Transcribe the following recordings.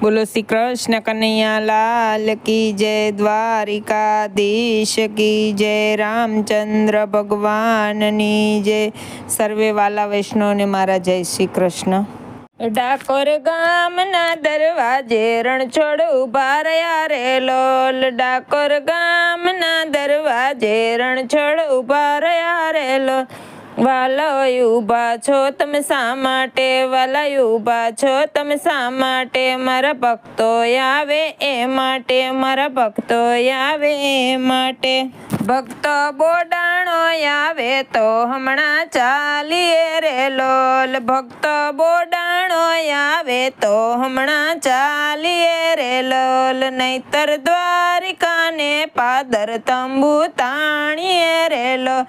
बोलो श्री कृष्ण कन्हैया लाल की जय, द्वारिकाधीश की जय, रामचंद्र भगवाननी जय। सर्वे वाला वैष्णव ने मारा जय श्री कृष्ण। ડાકોર ગામના દરવાજે રણછોડ ઉભા રહ્યા રે લોલ, ડાકોર ગામના દરવાજે રણછોડ ઉભા રહ્યા રે લોલ। વાલાય ઊભા છો તમે શા માટે, વાલાય ઊભા છો તમે શા માટે, મારા ભક્તો આવે એ માટે, મારા ભક્તો આવે એ માટે। ભક્તો બોડાણો આવે તો હમણાં ચાલીએ રે લોલ, ભક્તો બોડાણો આવે તો હમણાં ચાલીએ રે લોલ, નહીતર દ્વારિકાને પાદર તંબુ તાણીએ રે લોલ,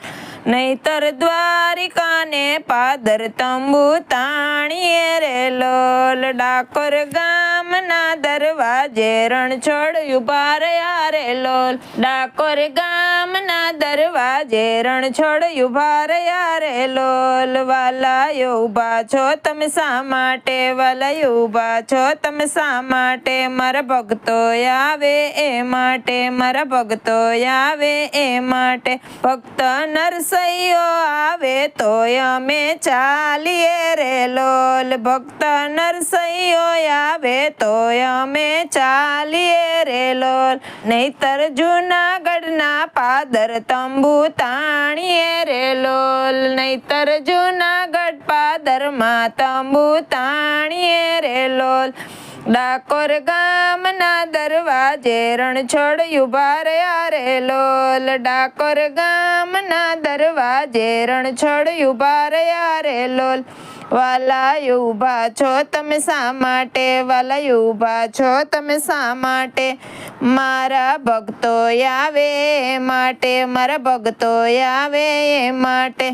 નહીતર દ્વારિકાને પાદર તંબુ તાણીએ રે લોલ। ડાકોર ગામના દરવાજે રણછોડ ઉભા રહ્યા રે લોલ, ડાકોર ગામના દરવાજે રણછોડ ઉભા રહ્યા રે લોલ। વાલાયો ઊભા છો તમે શા માટે, વાલાયો ઊભા છો તમે શા માટે, મારા ભક્તો આવે એ માટે, મારા ભક્તો આવે એ માટે। ભક્ત નરસૈયો આવે તો અમે ચાલીએ રે લોલ, ભક્ત નરસૈયો આવે તો અમે ચાલીએ રે લોલ, નહીતર જૂનાગઢના પાદર તંબુ તાણીએ રે લોલ, નહીતર જૂનાગઢ પાદરમાં તંબુ તાણીએ રે લોલ। ડાકોર ગામના દરવાજે રણછોડ ઉભા રહ્યા રે લોલ, ડાકોર ગામના દરવાજે રણછોડ ઉભા રહ્યા રે લોલ। વાલાય ઊભા છો તમે શા માટે, વાલાય ઊભા છો તમે શા માટે, મારા ભક્તો આવે એ માટે, મારા ભક્તો આવે એ માટે।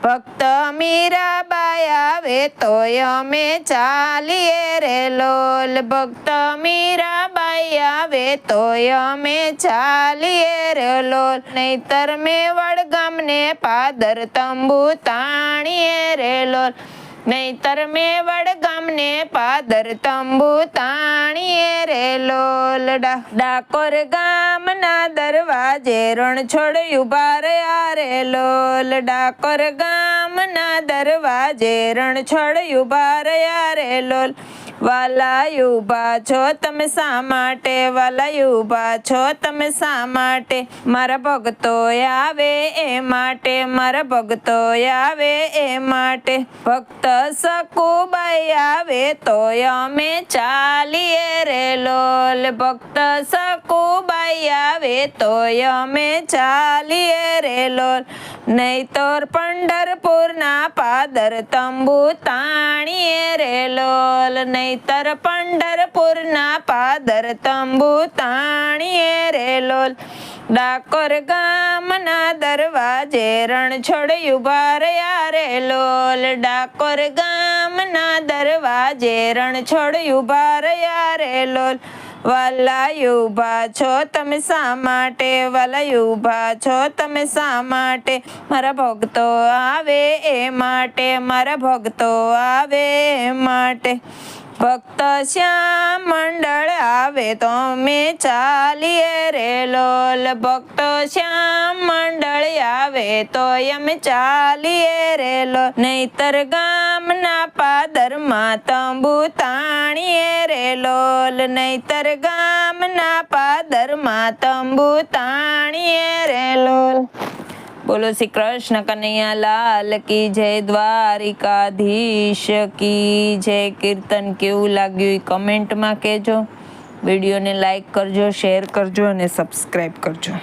ભક્ત મીરાબાઈ આવે તો અમે ચાલીએ રે લોલ, ભક્ત મીરાબાઈ આવે તો અમે ચાલીએ રે લોલ, નહીતર મેવાડ ગામને પાદર તંબુ તાણીએ રે લોલ, નહીતર મેવાડ ગામને પાદર તંબુ તાણીએ રે લોલ। ડાકોર ગામના દરવાજે રણછોડ ઉભા રહ્યા રે લોલ, ડાકોર ગામના દરવાજે રણછોડ ઉભા રહ્યા રે લોલ। વાલાય ઊભા છો તમે શા માટે, વાલાય ઊભા છો તમે શા માટે, મારા ભક્તો આવે એ માટે, મારા ભક્તો આવે એ માટે। ભક્ત સકુબાઈ આવે તો અમે ચાલીએ રે લોલ, ભક્ત સકુબાઈ આવે તો અમે ચાલીએ રે લોલ, નહીતર પંઢરપુરના પાદર તંબુ તાણીએ રે લોલ, નહીતર પંઢરપુરના પાદર તંબુ તાણીએ રે લોલ। ડાકોર ગામના દરવાજે રણછોડ ઉભા રહ્યા રે લોલ, ડાકોર ગામના દરવાજે રણછોડ ઉભા રહ્યા રે લોલ। વાલાય ઊભા છો તમે શા માટે, વાલાય ઊભા છો તમે શા માટે, મારા ભક્તો આવે એ માટે, મારા ભક્તો આવે એ માટે। ભક્ત શ્યામ મંડળ આવે તો અમે ચાલીએ રે લોલ, ભક્ત શ્યામ મંડળ આવે તો અમે ચાલીએ રે લોલ, નહીતર ગામના પાદરમાં તંબુ તાણીએ રે લોલ, નહીતર ગામના પાદરમાં તંબુ તાણીએ રે લોલ। बोलो श्री कृष्ण कन्हैया लाल की जय, द्वारिकाधीश की जय। कीर्तन केवुं लाग्युं कमेंट में कहेजो, विडियो ने लाइक करजो, शेर करजो और सब्सक्राइब करजो।